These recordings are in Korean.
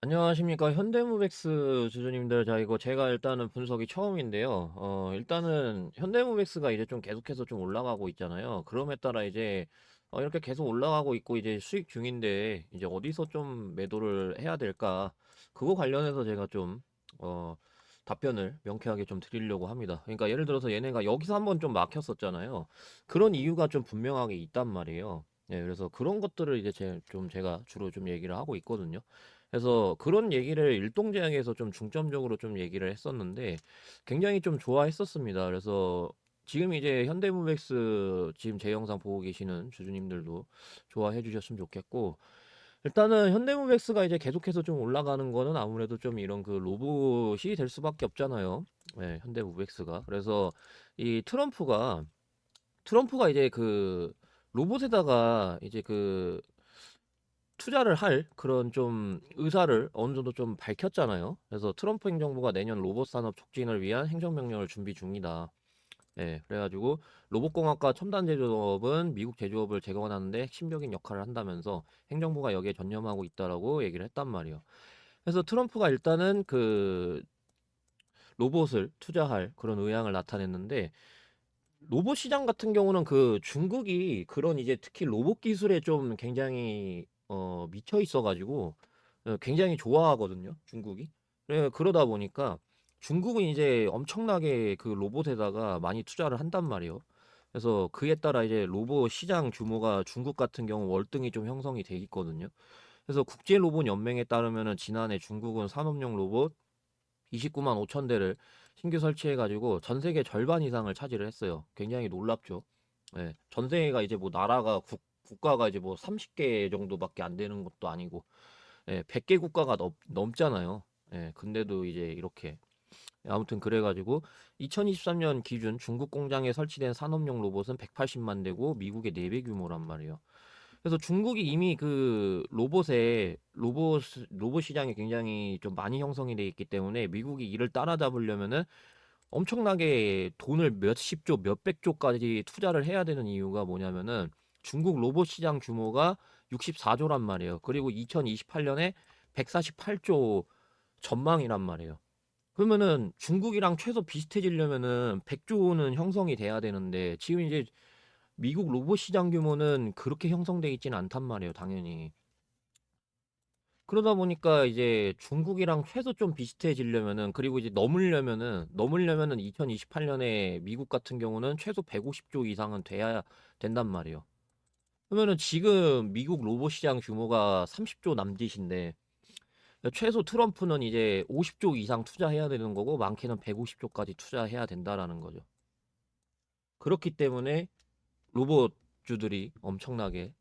안녕하십니까. 현대무백스 주주님들. 자, 이거 제가 일단은 분석이 처음인데요. 일단은 현대무백스가 이제 좀 계속해서 좀 올라가고 있잖아요. 그럼에 따라 이제 이렇게 계속 올라가고 있고 이제 수익 중인데 이제 어디서 좀 매도를 해야 될까? 그거 관련해서 제가 좀 어, 답변을 명쾌하게 좀 드리려고 합니다. 그러니까 예를 들어서 얘네가 여기서 한번 좀 막혔었잖아요. 그런 이유가 좀 분명하게 있단 말이에요. 예, 그래서 그런 것들을 이제 제가 주로 좀 얘기를 하고 있거든요. 그래서 그런 얘기를 일동제약에서 좀 중점적으로 좀 얘기를 했었는데 굉장히 좀 좋아했었습니다. 그래서 지금 이제 현대무백스 지금 제 영상 보고 계시는 주주님들도 좋아해 주셨으면 좋겠고, 일단은 현대무백스가 이제 계속해서 좀 올라가는 거는 아무래도 좀 이런 그 로봇이 될 수밖에 없잖아요. 네, 현대무백스가. 그래서 이 트럼프가 이제 그 로봇에다가 이제 그 투자를 할 그런 좀 의사를 어느 정도 좀 밝혔잖아요. 그래서 트럼프 행정부가 내년 로봇 산업 촉진을 위한 행정명령을 준비 중이다. 예, 그래가지고 로봇공학과 첨단 제조업은 미국 제조업을 재건하는데 핵심적인 역할을 한다면서 행정부가 여기에 전념하고 있다라고 얘기를 했단 말이에요. 그래서 트럼프가 일단은 그 로봇을 투자할 그런 의향을 나타냈는데, 로봇 시장 같은 경우는 그 중국이 그런 이제 특히 로봇 기술에 좀 굉장히 미쳐 있어가지고 굉장히 좋아하거든요, 중국이. 그러다 보니까 중국은 이제 엄청나게 그 로봇에다가 많이 투자를 한단 말이에요. 그래서 그에 따라 이제 로봇 시장 규모가 중국 같은 경우 월등히 좀 형성이 돼 있거든요. 그래서 국제 로봇 연맹에 따르면은 지난해 중국은 산업용 로봇 29만 5천 대를 신규 설치해가지고 전 세계 절반 이상을 차지를 했어요. 굉장히 놀랍죠. 예, 전 세계가 이제 뭐 나라가 국가가 이제 뭐 30개 정도밖에 안 되는 것도 아니고, 예, 100개 국가가 넘잖아요. 예, 근데도 이제 이렇게 아무튼 그래가지고 2023년 기준 중국 공장에 설치된 산업용 로봇은 180만 대고 미국의 4배 규모란 말이에요. 그래서 중국이 이미 그 로봇 시장이 굉장히 좀 많이 형성이 돼 있기 때문에 미국이 이를 따라잡으려면은 엄청나게 돈을 몇십 조, 몇백 조까지 투자를 해야 되는 이유가 뭐냐면은 중국 로봇 시장 규모가 64조란 말이에요. 그리고 2028년에 148조 전망이란 말이에요. 그러면은 중국이랑 최소 비슷해지려면은 100조는 형성이 돼야 되는데 지금 이제 미국 로봇 시장 규모는 그렇게 형성돼 있지는 않단 말이에요, 당연히. 그러다 보니까 이제 중국이랑 최소 좀 비슷해지려면은, 그리고 이제 넘으려면은 2028년에 미국 같은 경우는 최소 150조 이상은 돼야 된단 말이에요. 그러면은 지금 미국 로봇 시장 규모가 30조 남짓인데 최소 트럼프는 이제 50조 이상 투자해야 되는 거고 많게는 150조까지 투자해야 된다라는 거죠. 그렇기 때문에 로봇주들이 엄청나게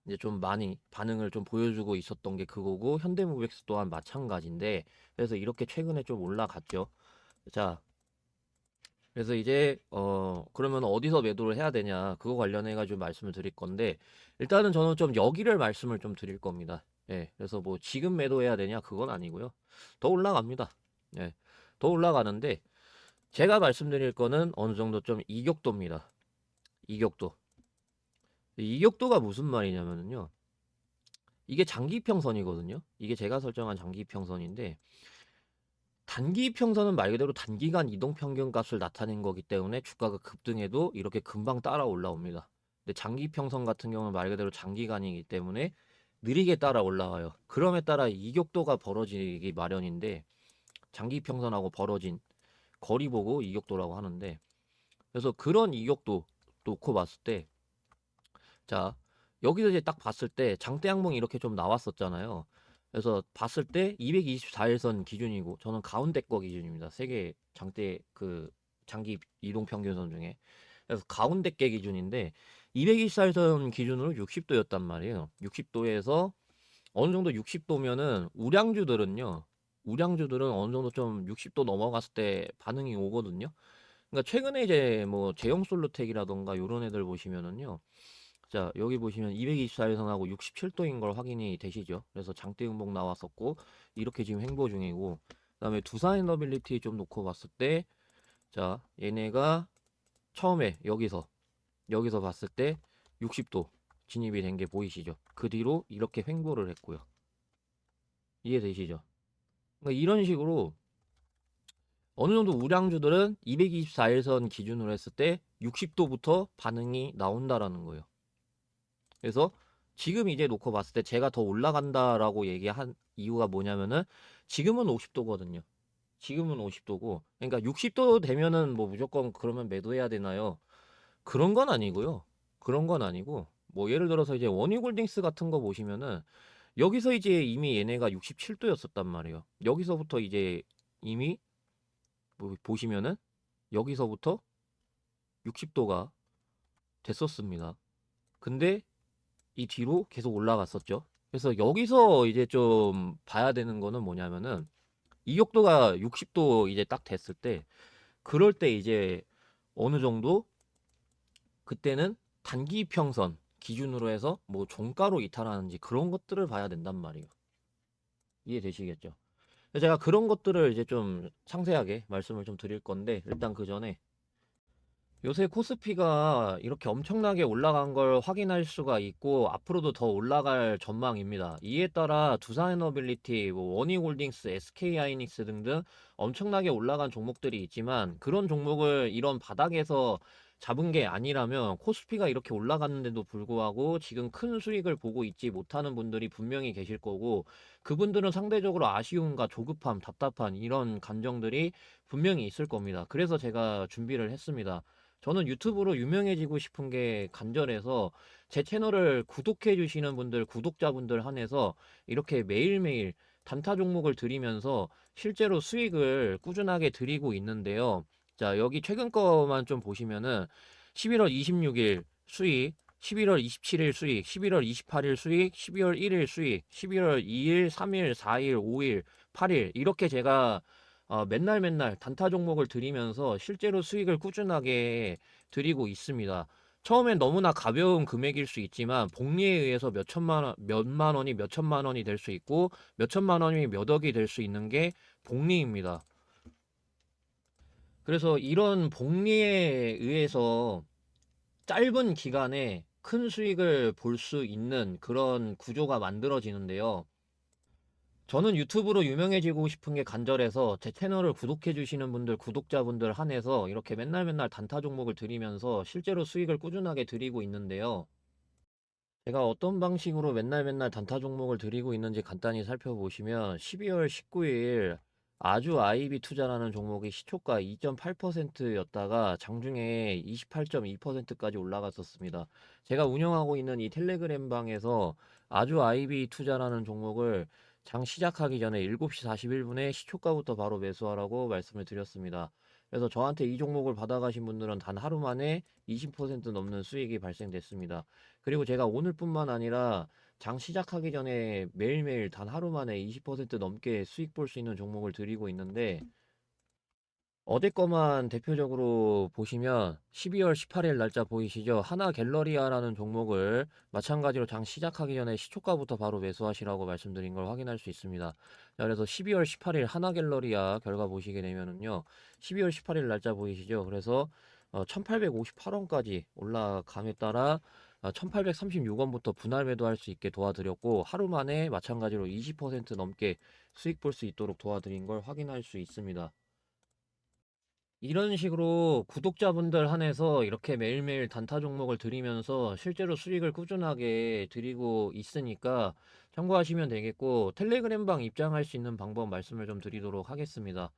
이제 좀 많이 반응을 좀 보여주고 있었던 게 그거고, 현대무백스 또한 마찬가지인데, 그래서 이렇게 최근에 좀 올라갔죠. 자, 그래서 이제 그러면 어디서 매도를 해야 되냐, 그거 관련해 가지고 말씀을 드릴 건데, 일단은 저는 좀 여기를 말씀을 좀 드릴 겁니다. 예, 그래서 뭐 지금 매도해야 되냐 그건 아니고요. 더 올라갑니다. 예, 더 올라가는데 제가 말씀드릴 거는 어느 정도 좀 이격도입니다. 이격도. 이격도가 무슨 말이냐면요, 이게 장기평선이거든요. 이게 제가 설정한 장기평선인데, 단기평선은 말 그대로 단기간 이동평균값을 나타낸 거기 때문에 주가가 급등해도 이렇게 금방 따라 올라옵니다. 근데 장기평선 같은 경우는 말 그대로 장기간이기 때문에 느리게 따라 올라와요. 그럼에 따라 이격도가 벌어지기 마련인데, 장기평선하고 벌어진 거리 보고 이격도라고 하는데, 그래서 그런 이격도 놓고 봤을 때, 자, 여기서 이제 딱 봤을 때 장대 항목이 이렇게 좀 나왔었잖아요. 그래서 봤을 때 224일선 기준이고, 저는 가운데 거 기준입니다. 세계 장대 그 장기 이동 평균선 중에. 그래서 가운데 게 기준인데 224일선 기준으로 60도였단 말이에요. 60도에서 어느 정도 60도면은 우량주들은 어느 정도 좀 60도 넘어갔을 때 반응이 오거든요. 그러니까 최근에 이제 뭐 제형솔루텍이라던가 요런 애들 보시면은요, 자, 여기 보시면 224일선하고 67도인 걸 확인이 되시죠? 그래서 장대 음봉 나왔었고, 이렇게 지금 횡보 중이고, 그다음에 두산 에너빌리티 좀 놓고 봤을 때, 자, 얘네가 처음에 여기서 봤을 때 60도 진입이 된 게 보이시죠? 그 뒤로 이렇게 횡보를 했고요. 이해되시죠? 그러니까 이런 식으로 어느 정도 우량주들은 224일선 기준으로 했을 때 60도부터 반응이 나온다라는 거예요. 그래서 지금 이제 놓고 봤을 때 제가 더 올라간다라고 얘기한 이유가 뭐냐면은 지금은 50도거든요. 지금은 50도고, 그러니까 60도 되면은 뭐 무조건 그러면 매도해야 되나요? 그런 건 아니고요. 그런 건 아니고, 뭐 예를 들어서 이제 원희골딩스 같은 거 보시면은 여기서 이제 이미 얘네가 67도였었단 말이에요. 여기서부터 이제 이미 뭐 보시면은 여기서부터 60도가 됐었습니다. 근데 이 뒤로 계속 올라갔었죠. 그래서 여기서 이제 좀 봐야 되는 거는 뭐냐면은 이격도가 60도 이제 딱 됐을 때, 그럴 때 이제 어느 정도 그때는 단기 평선 기준으로 해서 뭐 종가로 이탈하는지 그런 것들을 봐야 된단 말이에요. 이해되시겠죠? 제가 그런 것들을 이제 좀 상세하게 말씀을 좀 드릴 건데, 일단 그 전에 요새 코스피가 이렇게 엄청나게 올라간 걸 확인할 수가 있고 앞으로도 더 올라갈 전망입니다. 이에 따라 두산에너빌리티, 뭐 원희홀딩스, SK하이닉스 등등 엄청나게 올라간 종목들이 있지만, 그런 종목을 이런 바닥에서 잡은 게 아니라면 코스피가 이렇게 올라갔는데도 불구하고 지금 큰 수익을 보고 있지 못하는 분들이 분명히 계실 거고, 그분들은 상대적으로 아쉬움과 조급함, 답답한 이런 감정들이 분명히 있을 겁니다. 그래서 제가 준비를 했습니다. 저는 유튜브로 유명해지고 싶은 게 간절해서 제 채널을 구독해 주시는 분들, 구독자분들 한해서 이렇게 매일매일 단타 종목을 드리면서 실제로 수익을 꾸준하게 드리고 있는데요. 자, 여기 최근 거만 좀 보시면은 11월 26일 수익, 11월 27일 수익, 11월 28일 수익, 12월 1일 수익, 11월 2일, 3일, 4일, 5일, 8일 이렇게 제가 맨날 맨날 단타 종목을 드리면서 실제로 수익을 꾸준하게 드리고 있습니다. 처음엔 너무나 가벼운 금액일 수 있지만 복리에 의해서 몇만 원이 몇천만 원이 될 수 있고 몇천만 원이 몇 억이 될 수 있는 게 복리입니다. 그래서 이런 복리에 의해서 짧은 기간에 큰 수익을 볼 수 있는 그런 구조가 만들어지는데요. 저는 유튜브로 유명해지고 싶은 게 간절해서 제 채널을 구독해 주시는 분들, 구독자분들 한해서 이렇게 맨날 맨날 단타 종목을 드리면서 실제로 수익을 꾸준하게 드리고 있는데요. 제가 어떤 방식으로 맨날 맨날 단타 종목을 드리고 있는지 간단히 살펴보시면 12월 19일 아주 아이비 투자라는 종목이 시초가 2.8%였다가 장중에 28.2%까지 올라갔었습니다. 제가 운영하고 있는 이 텔레그램 방에서 아주 아이비 투자라는 종목을 장 시작하기 전에 7시 41분에 시초가부터 바로 매수하라고 말씀을 드렸습니다. 그래서 저한테 이 종목을 받아가신 분들은 단 하루 만에 20% 넘는 수익이 발생됐습니다. 그리고 제가 오늘뿐만 아니라 장 시작하기 전에 매일매일 단 하루 만에 20% 넘게 수익 볼 수 있는 종목을 드리고 있는데, 어제 거만 대표적으로 보시면 12월 18일 날짜 보이시죠? 하나 갤러리아라는 종목을 마찬가지로 장 시작하기 전에 시초가부터 바로 매수하시라고 말씀드린 걸 확인할 수 있습니다. 자, 그래서 12월 18일 하나 갤러리아 결과 보시게 되면은요. 12월 18일 날짜 보이시죠? 그래서 1858원까지 올라감에 따라 1836원부터 분할 매도할 수 있게 도와드렸고, 하루 만에 마찬가지로 20% 넘게 수익 볼 수 있도록 도와드린 걸 확인할 수 있습니다. 이런 식으로 구독자분들 한해서 이렇게 매일매일 단타 종목을 드리면서 실제로 수익을 꾸준하게 드리고 있으니까 참고하시면 되겠고, 텔레그램방 입장할 수 있는 방법 말씀을 좀 드리도록 하겠습니다.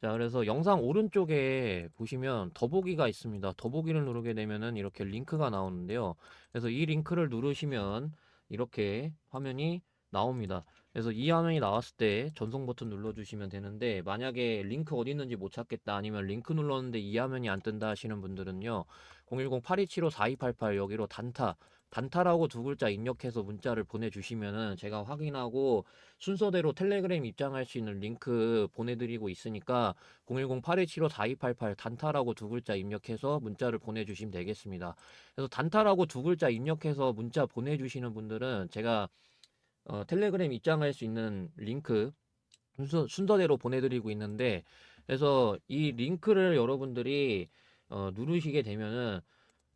자, 그래서 영상 오른쪽에 보시면 더보기가 있습니다. 더보기를 누르게 되면은 이렇게 링크가 나오는데요. 그래서 이 링크를 누르시면 이렇게 화면이 나옵니다. 그래서 이 화면이 나왔을 때 전송 버튼 눌러주시면 되는데, 만약에 링크 어디 있는지 못 찾겠다, 아니면 링크 눌렀는데 이 화면이 안 뜬다 하시는 분들은요, 010-8275-4288 여기로 단타라고 두 글자 입력해서 문자를 보내주시면은 제가 확인하고 순서대로 텔레그램 입장할 수 있는 링크 보내드리고 있으니까 010-8275-4288 단타라고 두 글자 입력해서 문자를 보내주시면 되겠습니다. 그래서 단타라고 두 글자 입력해서 문자 보내주시는 분들은 제가 텔레그램 입장할 수 있는 링크 순서대로 보내드리고 있는데, 그래서 이 링크를 여러분들이 누르시게 되면은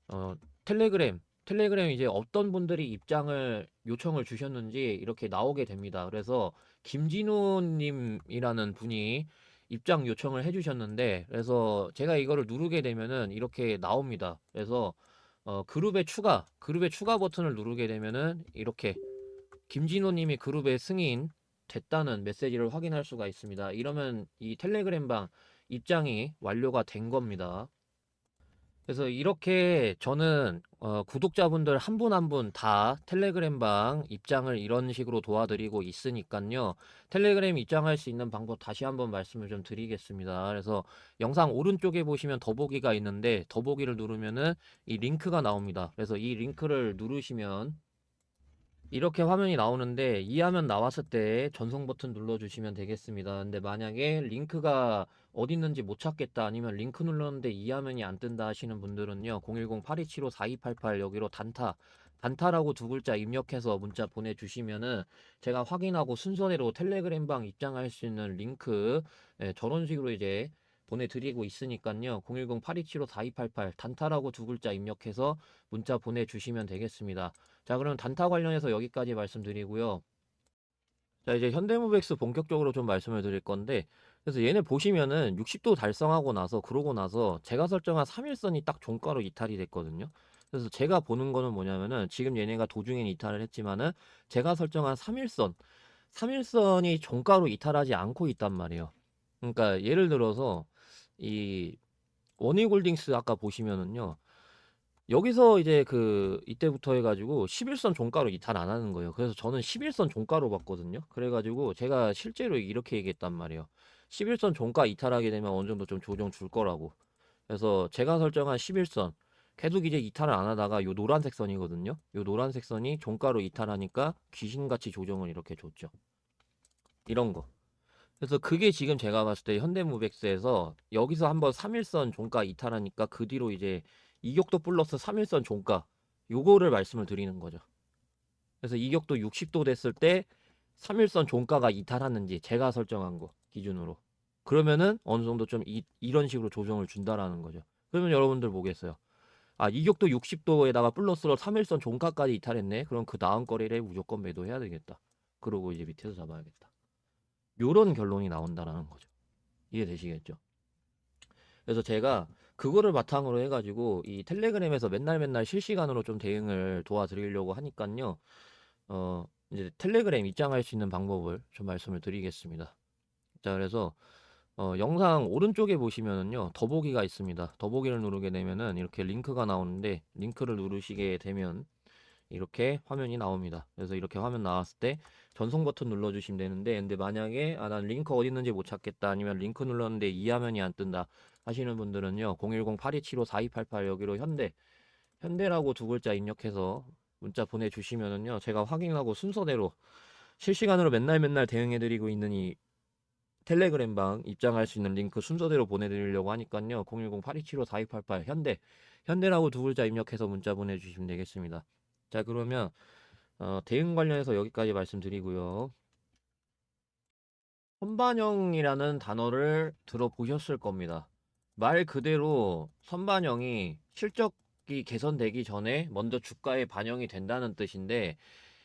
어, 텔레그램 텔레그램 이제 어떤 분들이 입장을 요청을 주셨는지 이렇게 나오게 됩니다. 그래서 김진우님이라는 분이 입장 요청을 해주셨는데, 그래서 제가 이거를 누르게 되면은 이렇게 나옵니다. 그래서 그룹의 추가 버튼을 누르게 되면은 이렇게 김진호님이 그룹의 승인 됐다는 메시지를 확인할 수가 있습니다. 이러면 이 텔레그램방 입장이 완료가 된 겁니다. 그래서 이렇게 저는 구독자분들 한 분 한 분 다 텔레그램방 입장을 이런 식으로 도와드리고 있으니까요. 텔레그램 입장할 수 있는 방법 다시 한번 말씀을 좀 드리겠습니다. 그래서 영상 오른쪽에 보시면 더보기가 있는데 더보기를 누르면은 이 링크가 나옵니다. 그래서 이 링크를 누르시면 이렇게 화면이 나오는데, 이 화면 나왔을 때 전송 버튼 눌러주시면 되겠습니다. 근데 만약에 링크가 어디 있는지 못 찾겠다, 아니면 링크 눌렀는데 이 화면이 안 뜬다 하시는 분들은요, 010-8275-4288 여기로 단타라고 두 글자 입력해서 문자 보내주시면은 제가 확인하고 순서대로 텔레그램방 입장할 수 있는 링크, 저런 식으로 이제 보내드리고 있으니까요. 010-8275-4288 단타라고 두 글자 입력해서 문자 보내주시면 되겠습니다. 자, 그럼 단타 관련해서 여기까지 말씀드리고요. 자, 이제 현대무백스 본격적으로 좀 말씀을 드릴 건데, 그래서 얘네 보시면은 60도 달성하고 나서, 그러고 나서 제가 설정한 3일선이 딱 종가로 이탈이 됐거든요. 그래서 제가 보는 거는 뭐냐면은, 지금 얘네가 도중엔 이탈을 했지만은 제가 설정한 3일선이 종가로 이탈하지 않고 있단 말이에요. 그러니까 예를 들어서 이 원희골딩스 아까 보시면은요, 여기서 이제 이때부터 해가지고 11선 종가로 이탈 안 하는 거예요. 그래서 저는 11선 종가로 봤거든요. 그래가지고 제가 실제로 이렇게 얘기했단 말이에요. 11선 종가 이탈하게 되면 어느 정도 좀 조정 줄 거라고. 그래서 제가 설정한 11선 계속 이제 이탈을 안 하다가 요 노란색 선이거든요. 요 노란색 선이 종가로 이탈하니까 귀신같이 조정을 이렇게 줬죠. 이런 거. 그래서 그게 지금 제가 봤을 때 현대무백스에서 여기서 한번 3일선 종가 이탈하니까 그 뒤로 이제 이격도 플러스 3일선 종가 요거를 말씀을 드리는 거죠. 그래서 이격도 60도 됐을 때 3일선 종가가 이탈하는지 제가 설정한 거 기준으로, 그러면은 어느 정도 좀 이런 식으로 조정을 준다라는 거죠. 그러면 여러분들 보겠어요. 아, 이격도 60도에다가 플러스로 3일선 종가까지 이탈했네. 그럼 그 다음 거래를 무조건 매도해야 되겠다. 그러고 이제 밑에서 잡아야겠다. 요런 결론이 나온다라는 거죠. 이해되시겠죠? 그래서 제가 그거를 바탕으로 해가지고 이 텔레그램에서 맨날 실시간으로 좀 대응을 도와드리려고 하니깐요. 이제 텔레그램 입장할 수 있는 방법을 좀 말씀을 드리겠습니다. 자, 그래서 영상 오른쪽에 보시면은요, 더보기가 있습니다. 더보기를 누르게 되면은 이렇게 링크가 나오는데, 링크를 누르시게 되면 이렇게 화면이 나옵니다. 그래서 이렇게 화면 나왔을 때 전송 버튼 눌러주시면 되는데, 근데 만약에 난 링크 어디 있는지 못 찾겠다, 아니면 링크 눌렀는데 이 화면이 안 뜬다 하시는 분들은요, 010-8275-4288 여기로 현대라고 두 글자 입력해서 문자 보내주시면은요, 제가 확인하고 순서대로 실시간으로 맨날 대응해드리고 있는 이 텔레그램방 입장할 수 있는 링크 순서대로 보내드리려고 하니까요, 010-8275-4288 현대라고 두 글자 입력해서 문자 보내주시면 되겠습니다. 자, 그러면 대응 관련해서 여기까지 말씀드리고요. 선반영이라는 단어를 들어보셨을 겁니다. 말 그대로 선반영이 실적이 개선되기 전에 먼저 주가에 반영이 된다는 뜻인데,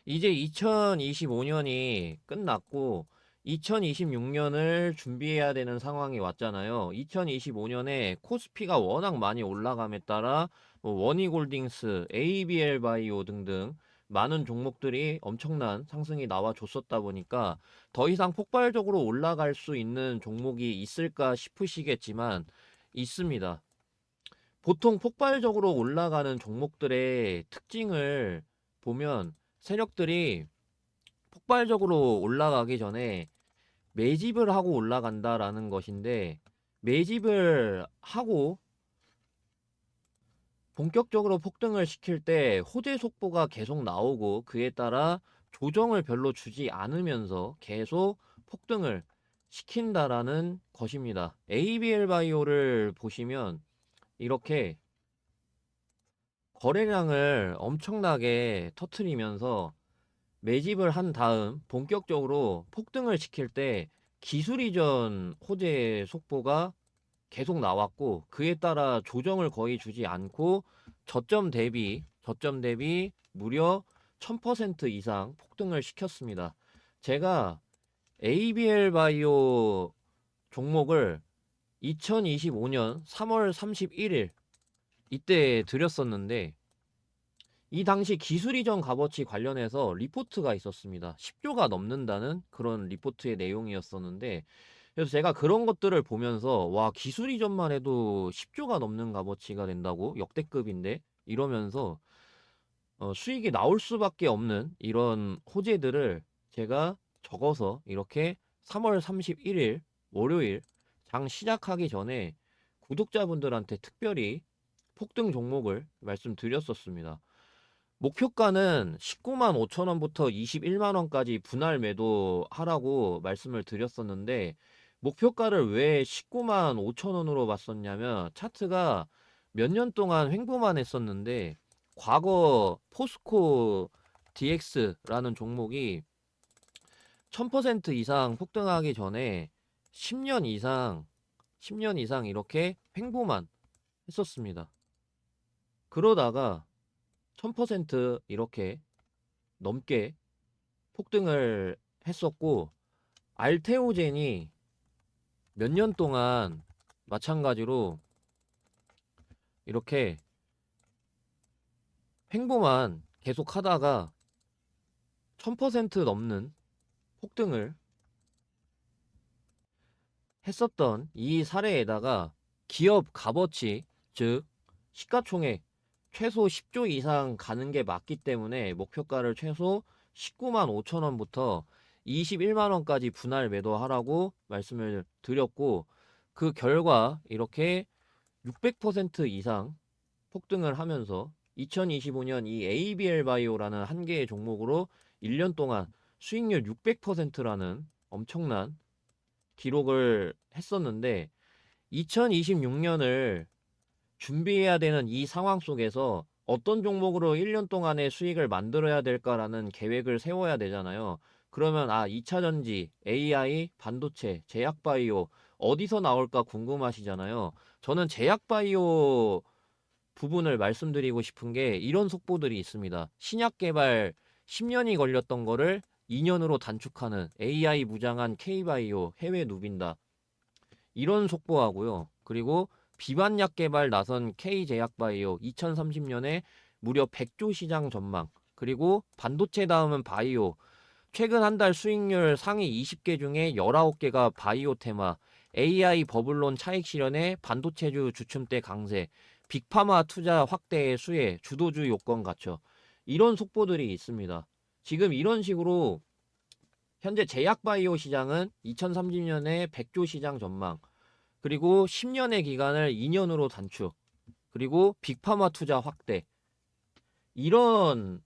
이제 2025년이 끝났고 2026년을 준비해야 되는 상황이 왔잖아요. 2025년에 코스피가 워낙 많이 올라감에 따라 뭐 원희골딩스, ABL 바이오 등등 많은 종목들이 엄청난 상승이 나와줬었다 보니까 더 이상 폭발적으로 올라갈 수 있는 종목이 있을까 싶으시겠지만 있습니다. 보통 폭발적으로 올라가는 종목들의 특징을 보면 세력들이 폭발적으로 올라가기 전에 매집을 하고 올라간다라는 것인데, 매집을 하고 본격적으로 폭등을 시킬 때 호재 속보가 계속 나오고 그에 따라 조정을 별로 주지 않으면서 계속 폭등을 시킨다라는 것입니다. ABL 바이오를 보시면 이렇게 거래량을 엄청나게 터트리면서 매집을 한 다음 본격적으로 폭등을 시킬 때 기술 이전 호재 속보가 계속 나왔고, 그에 따라 조정을 거의 주지 않고 저점 대비 무려 1000% 이상 폭등을 시켰습니다. 제가 ABL 바이오 종목을 2025년 3월 31일 이때 드렸었는데, 이 당시 기술 이전 값어치 관련해서 리포트가 있었습니다. 10조가 넘는다는 그런 리포트의 내용이었었는데, 그래서 제가 그런 것들을 보면서 와, 기술 이전만 해도 10조가 넘는 값어치가 된다고? 역대급인데? 이러면서 수익이 나올 수밖에 없는 이런 호재들을 제가 적어서 이렇게 3월 31일 월요일 장 시작하기 전에 구독자분들한테 특별히 폭등 종목을 말씀드렸었습니다. 목표가는 19만 5천 원부터 21만 원까지 분할 매도하라고 말씀을 드렸었는데, 목표가를 왜 19만 5천 원으로 봤었냐면 차트가 몇 년 동안 횡보만 했었는데, 과거 포스코 DX라는 종목이 1000% 이상 폭등하기 전에 10년 이상 이렇게 횡보만 했었습니다. 그러다가 1000% 이렇게 넘게 폭등을 했었고, 알테오젠이 몇 년 동안 마찬가지로 이렇게 횡보만 계속 하다가 1000% 넘는 폭등을 했었던 이 사례에다가 기업 값어치, 즉 시가총액 최소 10조 이상 가는 게 맞기 때문에 목표가를 최소 19만 5천 원부터 21만 원까지 분할 매도하라고 말씀을 드렸고, 그 결과 이렇게 600% 이상 폭등을 하면서 2025년 이 ABL 바이오라는 한 개의 종목으로 1년 동안 수익률 600%라는 엄청난 기록을 했었는데, 2026년을 준비해야 되는 이 상황 속에서 어떤 종목으로 1년 동안의 수익을 만들어야 될까라는 계획을 세워야 되잖아요. 그러면 2차전지, AI, 반도체, 제약바이오 어디서 나올까 궁금하시잖아요. 저는 제약바이오 부분을 말씀드리고 싶은 게 이런 속보들이 있습니다. 신약 개발 10년이 걸렸던 거를 2년으로 단축하는 AI 무장한 K바이오 해외 누빈다. 이런 속보하고요. 그리고 비반약 개발 나선 K제약바이오 2030년에 무려 100조 시장 전망. 그리고 반도체 다음은 바이오. 최근 한 달 수익률 상위 20개 중에 19개가 바이오 테마. AI 버블론 차익 실현에 반도체주 주춤대 강세. 빅파마 투자 확대의 수혜. 주도주 요건 갖춰. 이런 속보들이 있습니다. 지금 이런 식으로 현재 제약바이오 시장은 2030년에 100조 시장 전망, 그리고 10년의 기간을 2년으로 단축, 그리고 빅파마 투자 확대, 이런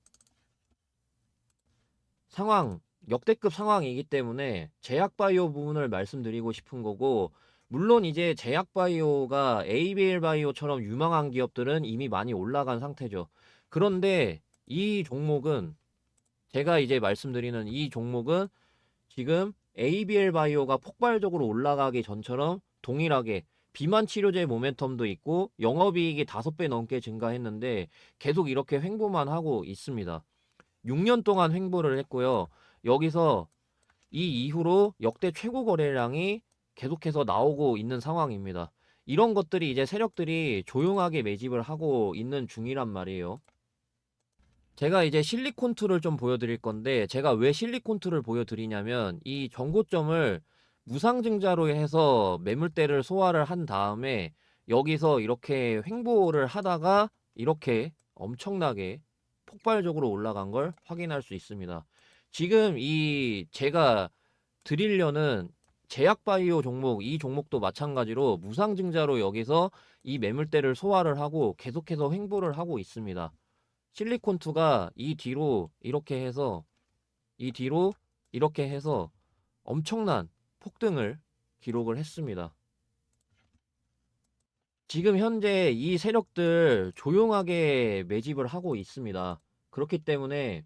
상황, 역대급 상황이기 때문에 제약바이오 부분을 말씀드리고 싶은 거고, 물론 이제 제약바이오가 ABL 바이오처럼 유망한 기업들은 이미 많이 올라간 상태죠. 그런데 이 종목은, 제가 이제 말씀드리는 이 종목은 지금 ABL 바이오가 폭발적으로 올라가기 전처럼 동일하게 비만 치료제 모멘텀도 있고 영업이익이 5배 넘게 증가했는데 계속 이렇게 횡보만 하고 있습니다. 6년 동안 횡보를 했고요. 여기서 이 이후로 역대 최고 거래량이 계속해서 나오고 있는 상황입니다. 이런 것들이 이제 세력들이 조용하게 매집을 하고 있는 중이란 말이에요. 제가 이제 실리콘2를 좀 보여드릴 건데, 제가 왜 실리콘2를 보여드리냐면 이 정고점을 무상증자로 해서 매물대를 소화를 한 다음에 여기서 이렇게 횡보를 하다가 이렇게 엄청나게 폭발적으로 올라간 걸 확인할 수 있습니다. 지금 이 제가 드리려는 제약바이오 종목, 이 종목도 마찬가지로 무상증자로 여기서 이 매물대를 소화를 하고 계속해서 횡보를 하고 있습니다. 실리콘2가 이 뒤로 이렇게 해서 엄청난 폭등을 기록을 했습니다. 지금 현재 이 세력들 조용하게 매집을 하고 있습니다. 그렇기 때문에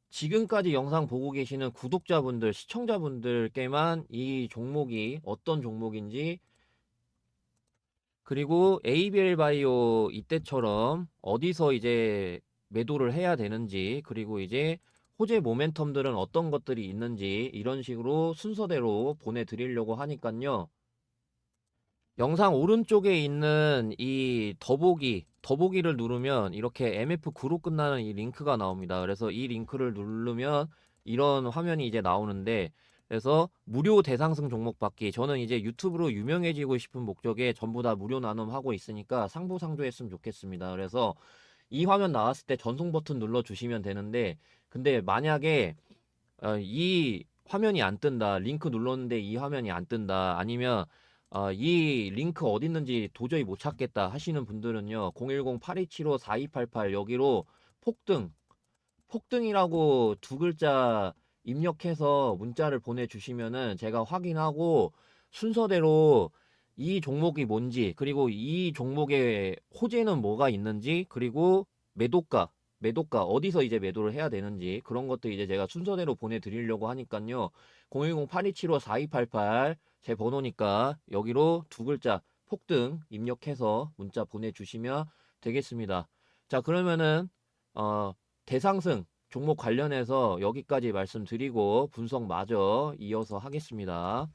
지금까지 영상 보고 계시는 구독자분들, 시청자분들께만 이 종목이 어떤 종목인지 그리고 ABL 바이오 이때처럼 어디서 이제 매도를 해야 되는지, 그리고 이제 호재 모멘텀들은 어떤 것들이 있는지 이런 식으로 순서대로 보내드리려고 하니깐요. 영상 오른쪽에 있는 이 더보기를 누르면 이렇게 MF9로 끝나는 이 링크가 나옵니다. 그래서 이 링크를 누르면 이런 화면이 이제 나오는데, 그래서 무료 대상승 종목 받기. 저는 이제 유튜브로 유명해지고 싶은 목적에 전부 다 무료 나눔하고 있으니까 상부상조했으면 좋겠습니다. 그래서 이 화면 나왔을 때 전송 버튼 눌러 주시면 되는데, 근데 만약에 이 화면이 안 뜬다, 링크 눌렀는데 이 화면이 안 뜬다, 아니면 이 링크 어디 있는지 도저히 못 찾겠다 하시는 분들은요, 010-8275-4288 여기로 폭등이라고 두 글자 입력해서 문자를 보내주시면은 제가 확인하고 순서대로 이 종목이 뭔지, 그리고 이 종목의 호재는 뭐가 있는지, 그리고 매도가 어디서 이제 매도를 해야 되는지 그런 것들 이제 제가 순서대로 보내드리려고 하니까요. 010-8275-4288 제 번호니까 여기로 두 글자 폭등 입력해서 문자 보내주시면 되겠습니다. 자, 그러면은 어, 대상승 종목 관련해서 여기까지 말씀드리고 분석 마저 이어서 하겠습니다.